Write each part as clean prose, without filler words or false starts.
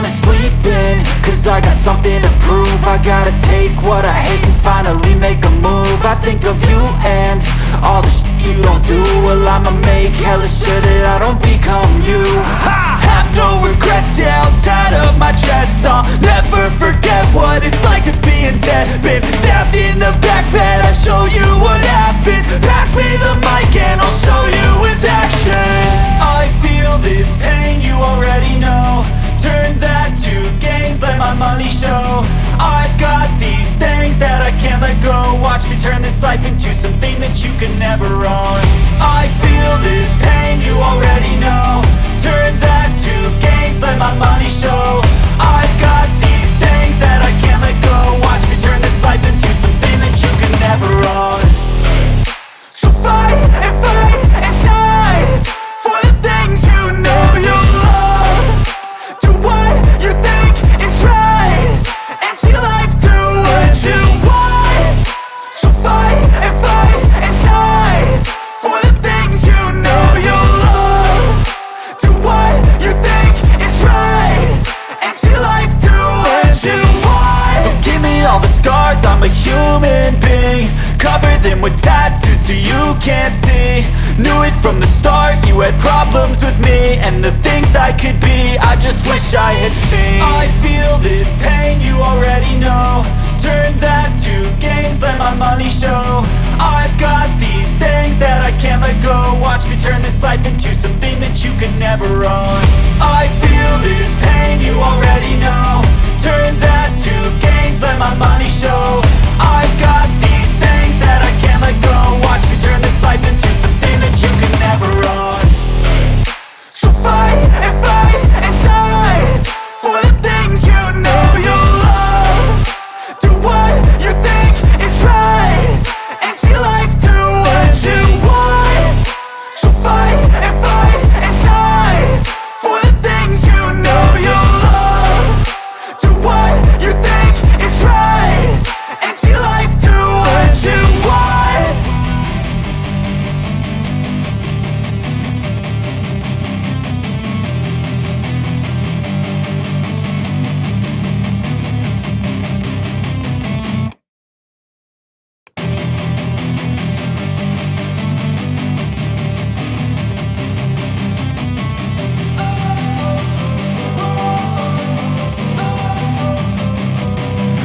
wanna sleep in, cause I got something to prove. I gotta take what I hate and finally make a move. I think of you and all the shit you don't do. Well, I'ma make hella sure that I don't become you. I have no regrets, yeah, I'll tie up my chest. I'll never forget what it's like to be in debt. Been stabbed in the back bed, I'll show you what happens. Pass me the mic and I'll show you with action. I feel this pain, you already know. Turn that to gains, let my money show. I've got these things that I can't let go. Watch me turn this life into something that you can never own. I feel this pain, you already know. Turn that to gains, let my money show. I've got these things that I can't let go. Watch me turn this life into something that you can never own. So fight and die for the things you know you love. Do what you think is right and see life do what you want. So fight and die for the things you know you love. Do what you think is right and see life do what you want. So give me all the scars, I'm a human being. Cover them with tattoos so you can't see. Knew it from the start, you had problems with me and the things I could be, I just wish I had seen. I feel this pain, you already know. Turn that to gains, let my money show. I've got these things that I can't let go. Watch me turn this life into something that you can never own. I feel this pain, you already know. Turn that to gains, let my money show. I've got these things that I can't let go. Watch me turn this life into something that you can never own. So fight and die for the things you know you love. Do what you think is right and see life do what you want. So fight and die for the things you know you love. Do what you think is right and see life do what you want.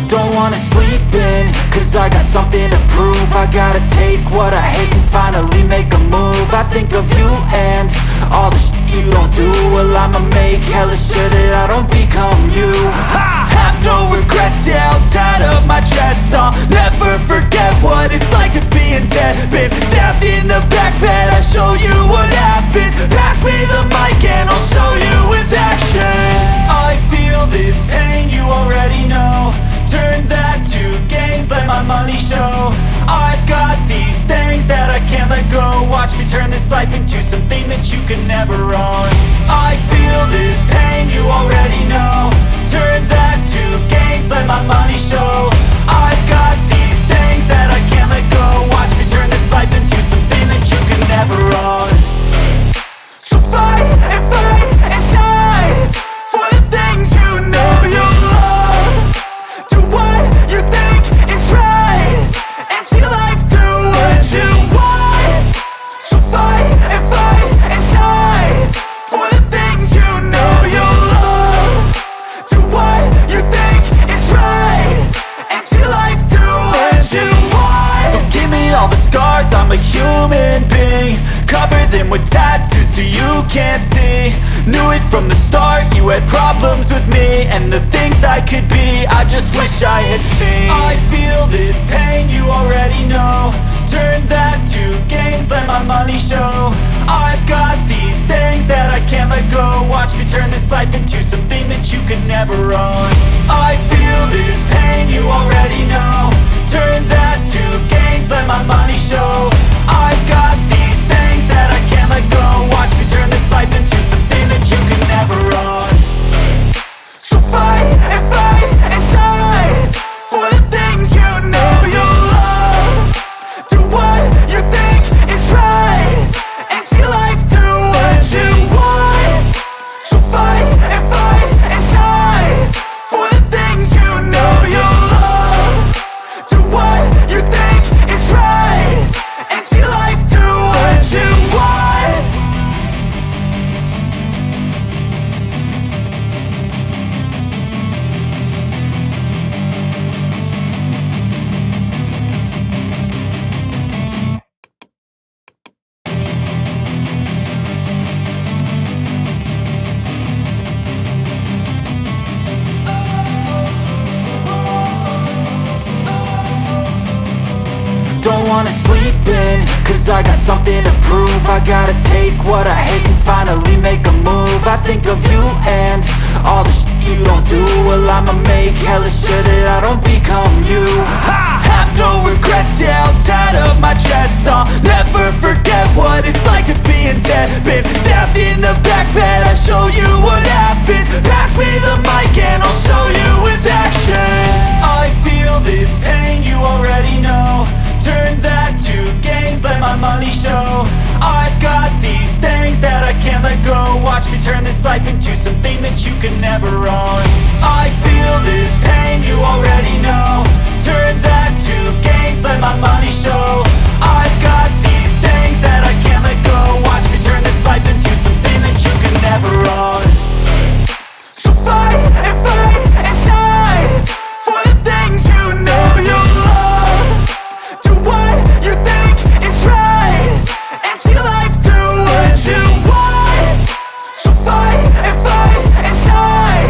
Don't wanna sleep in, cause I got something to prove. I gotta take what I hate and finally make a move. I think of you and all the shit you don't do. Well, I'ma make hella sure that I don't become you. I have no regrets, yeah, I'll tie up my chest. I'll never forget what it's like to be in debt. Been stabbed in the back bed, I'll show you what happens. Pass me the mic and I'll show you with action. I feel this pain, you already know. Turn that to gains, let my money show. I've got these things that I can't let go. Watch me turn this life into something that you can never own. I feel this pain, you already know. Turn that to gains, let my money show. I've got these things that I can't let go. Watch me turn this life into something that you can never own. So fight and die for the things you know you love. Do what you think is right and see life do what you want. So fight and die for the things you know you love. Do what you think is right and see life do what you want. So give me all the scars, I'm a human being. Cover them with tattoos so you can't see. Knew it from the start, you had problems with me and the things I could be, I just wish I had seen. I feel this pain, you already know. Turn that to gains, let my money show. I've got these things that I can't let go. Watch me turn this life into something that you can never own. I feel this pain, you already know. Turn that to gains, let my money show. I've got these things that I can't let go. Watch me turn this life into something that you can never own. So fight and die for the things you know you love. Do what you think is right and see life do what you want. So fight and die wanna sleep in, cause I got something to prove. I gotta take what I hate and finally make a move. I think of you and all the shit you don't do. Well, I'ma make hella sure that I don't become you. I have no regrets, yeah, I'll tie up my chest. I'll never forget what it's like to be in debt. Been stabbed in the back bed, I'll show you what happens. Pass me the mic and I'll show you with action. I feel this pain, you already know. Turn that to gains, let my money show. I've got these things that I can't let go. Watch me turn this life into something that you can never own. I feel this pain, you already know. Turn that to gains, let my money show. I've got these things that I can't let go. Watch me turn this life into something that you can never own. So fight and die for the things you know you love. Do what you think is right and see life do what you want. So fight and die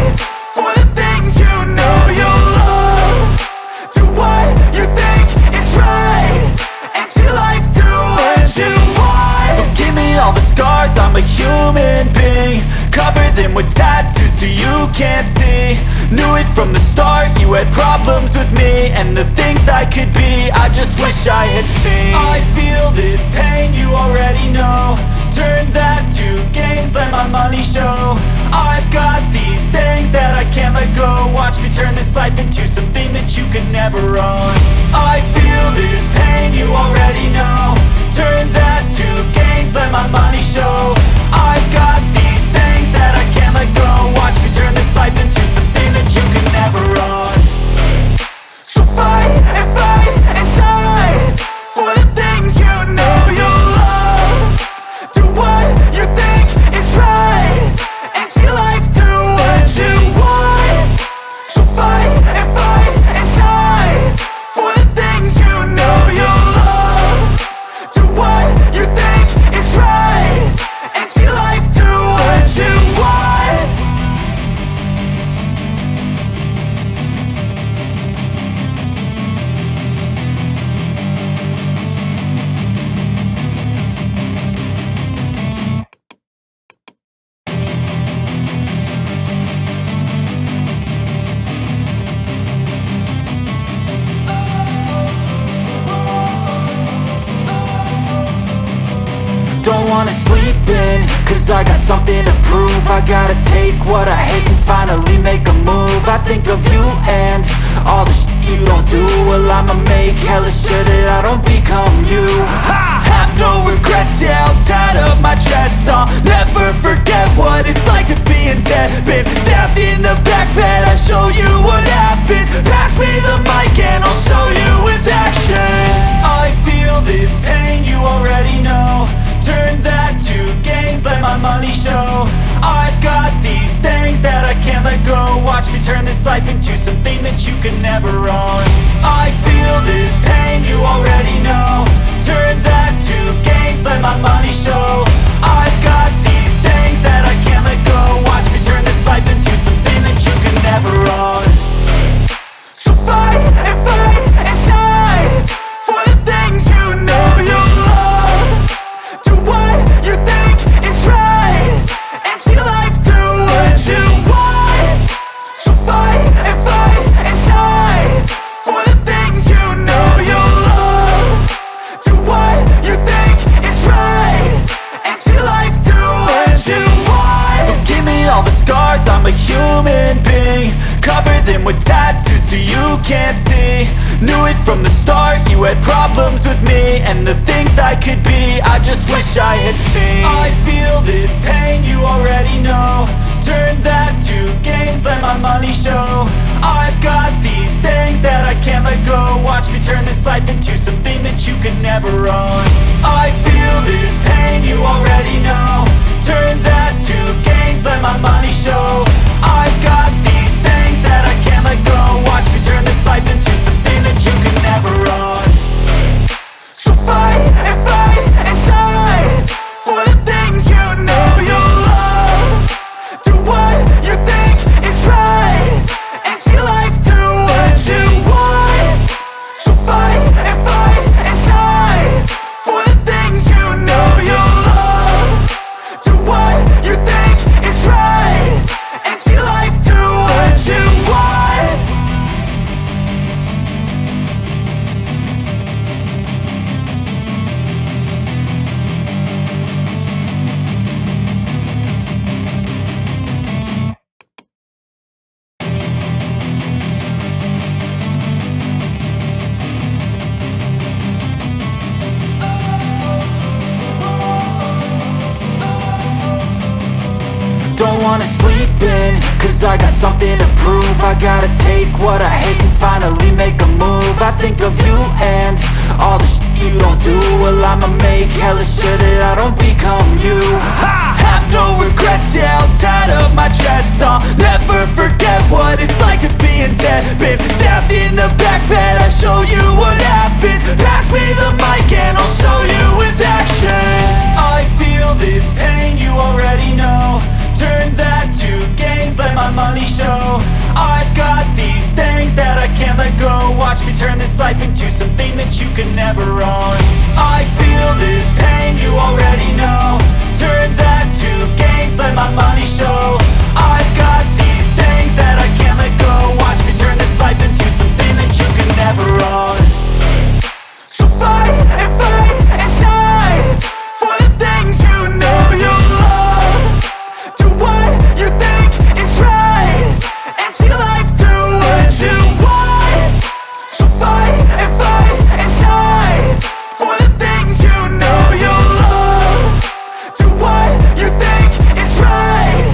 for the things you know you love. Do what you think is right and see life do what you want. So give me all the scars, I'm a human being. Cover them with tattoos so you can't see. Knew it from the start, you had problems with me and the things I could be, I just wish I had seen. I feel this pain, you already know. Turn that to gains, let my money show. I've got these things that I can't let go. Watch me turn this life into something that you can never own. I feel this pain, you already know. Turn that to gains, let my money show. I've got these things that I can't let go. Watch me turn this life into something that you can never own. So fight and die for the things you know you love. Do what you think is right and see life do what you want. So fight and die for the things you know you love. Do what you think is right and see life do what you want. Don't wanna sleep in, cause I got something to prove. I gotta take what I hate and finally make a move. I think of you and all the shit you don't do. Well, I'ma make hella sure that I don't become you. I have no regrets, yeah, I'll tie up my chest. I'll never forget what it's like to be in debt. Been stabbed in the back bed, I'll show you what happens. Pass me the mic and I'll show you with action. I feel this pain, you already know. Turn that to gains, let my money show. I've got these things that I can't let go. Watch me turn this life into something that you can never own. I feel this pain, you already know. Turn that to gains, let my money show. I've got these things that I can't let go. Watch me turn this life into something that you can never own. So fight and die for the things you know you love. Do what you think is right and see life do what you want. So fight and die for the things you know you love. Do what you think is right and see life do what you want. So give me all the scars, I'm a human being. Cover them with tattoos so you can't see. Knew it from the start, you had problems with me and the things I could be, I just wish I had seen. I feel this pain, you already know. Turn that to gains, let my money show. I've got these things that I can't let go. Watch me turn this life into something that you can never own. I feel this pain, you already know. Turn that to gains, let my money show. I've got these things that I can't let go. Watch me turn this life into something that you can never own. So fight and die for the things you know you love. Do what you think is right and see life do what you want. So fight and die cause I got something to prove. I gotta take what I hate and finally make a move. I think of you and all the shit you don't do. Well, I'ma make hella sure that I don't become you. I have no regrets, yeah, held tight up my chest. I'll never forget what it's like to be in debt. Been stabbed in the back bed, I'll show you what happens. Pass me the mic and I'll show you with action. I feel this pain, you already know. Turn that to gains, let my money show. I've got these things that I can't let go. Watch me turn this life into something that you can never own. I feel this pain, you already know. Turn that to gains, let my money show. I've got these things that I can't let go. Watch me turn this life into something that you can never own. So fight and die for the things you know you love. Do what you think is right and see life do what you want. So fight and die for the things you know you love. Do what you think is right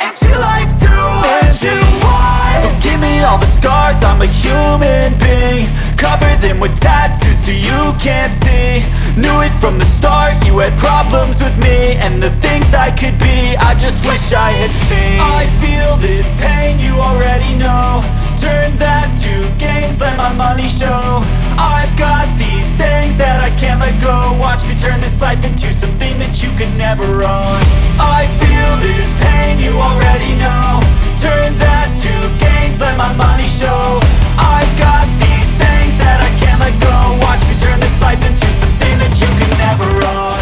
and see life do what you want. So give me all the scars, I'm a human being. Cover them with tattoos so you can't see. Knew it from the start, you had problems with me and the things I could be, I just wish I had seen. I feel this pain, you already know. Turn that to gains, let my money show. I've got these things that I can't let go. Watch me turn this life into something that you can never own. I feel this pain, you already know. Turn that to gains, let my money show. I've got these things that I can't let go. Watch me turn this life into something that you can never own.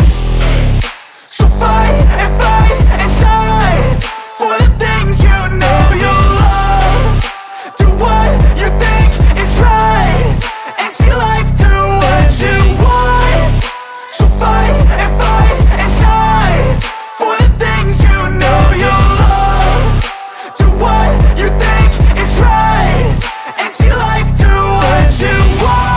So fight and die for the things you know you love. Do what you think is right and see life do what you want. So fight and die for the things you know you love. Do what you think is right and see life do what you want.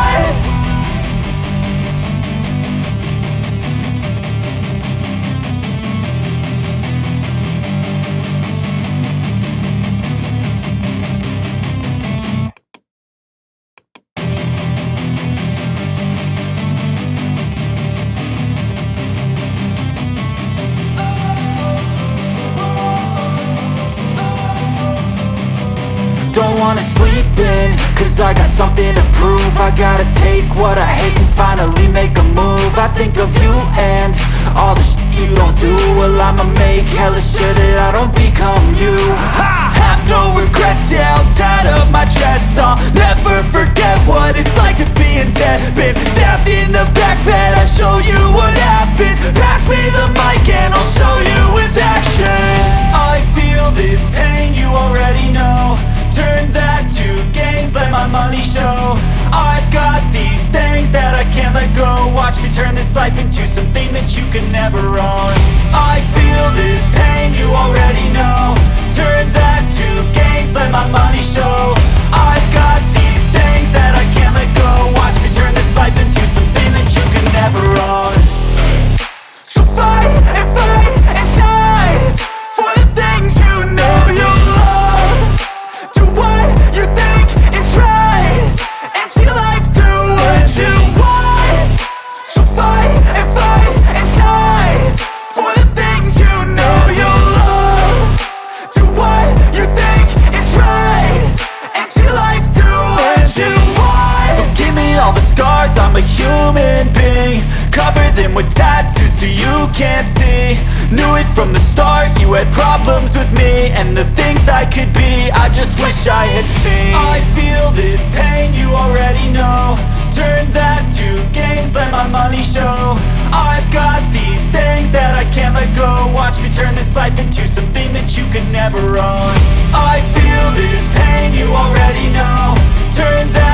Don't wanna sleep in, cause I got something to prove. I gotta take what I hate and finally make a move. I think of you and all the shit you don't do. Well, I'ma make hella sure that I don't become you. I have no regrets, yeah, held tight up my chest. I'll never forget what it's like to be in debt. Been stabbed in the back bed, I'll show you what happens. Pass me the mic and I'll show you with action. I feel this pain, you already know. Turn that to gains, let my money show. I've got these things that I can't let go. Watch me turn this life into something that you can never own. I feel this pain, you already know. Turn that to gains, let my money show. I've got these things that I can't let go. Watch me turn this life into something that you can never own. So fight and die for the things you know you love. Do what you think is right and see life do what you want. So fight and die for the things you know you love. Do what you think is right and see life do what you want. So give me all the scars, I'm a human being. Cover them with tattoos so you can't see. Knew it from the start, you had problems with me and the things I could be, I just wish I had seen. I feel this pain, you already know. Turn that to gains, let my money show. I've got these things that I can't let go. Watch me turn this life into something that you can never own. I feel this pain, you already know. Turn that